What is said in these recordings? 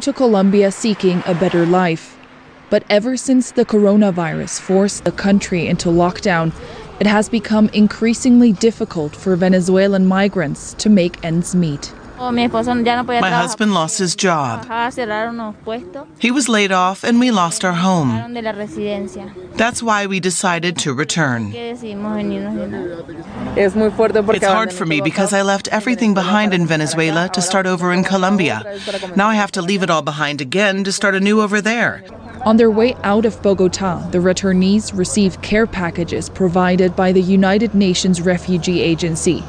To Colombia seeking a better life. But ever since the coronavirus forced the country into lockdown, it has become increasingly difficult for Venezuelan migrants to make ends meet. My husband lost his job. He was laid off and we lost our home. That's why we decided to return. It's hard for me because I left everything behind in Venezuela to start over in Colombia. Now I have to leave it all behind again to start anew over there. On their way out of Bogotá, the returnees receive care packages provided by the United Nations Refugee Agency.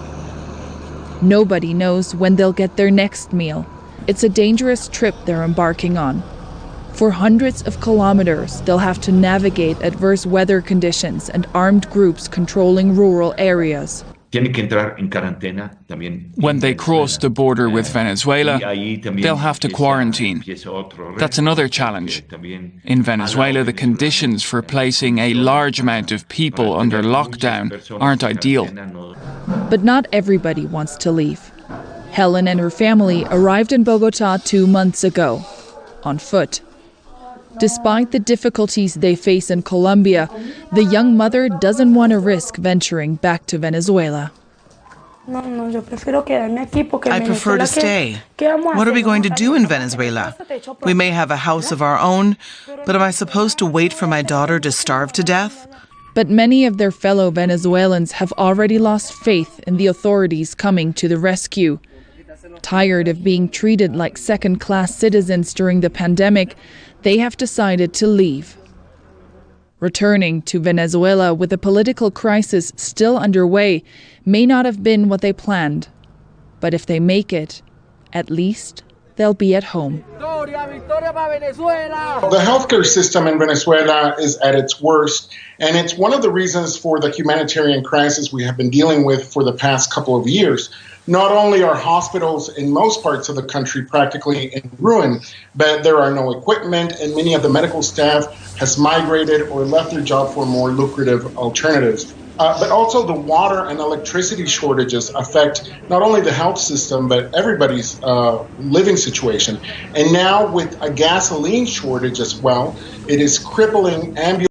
Nobody knows when they'll get their next meal. It's a dangerous trip they're embarking on. For hundreds of kilometers, they'll have to navigate adverse weather conditions and armed groups controlling rural areas. When they cross the border with Venezuela, they'll have to quarantine. That's another challenge. In Venezuela, the conditions for placing a large amount of people under lockdown aren't ideal. But not everybody wants to leave. Helen and her family arrived in Bogotá 2 months ago, on foot. Despite the difficulties they face in Colombia, the young mother doesn't want to risk venturing back to Venezuela. I prefer to stay. What are we going to do in Venezuela? We may have a house of our own, but am I supposed to wait for my daughter to starve to death? But many of their fellow Venezuelans have already lost faith in the authorities coming to the rescue. Tired of being treated like second-class citizens during the pandemic, they have decided to leave. Returning to Venezuela with a political crisis still underway may not have been what they planned. But if they make it, at least they'll be at home. The healthcare system in Venezuela is at its worst, and it's one of the reasons for the humanitarian crisis we have been dealing with for the past couple of years. Not only are hospitals in most parts of the country practically in ruin, but there are no equipment, and many of the medical staff has migrated or left their job for more lucrative alternatives. But also the water and electricity shortages affect not only the health system, but everybody's living situation. And now with a gasoline shortage as well, it is crippling ambulance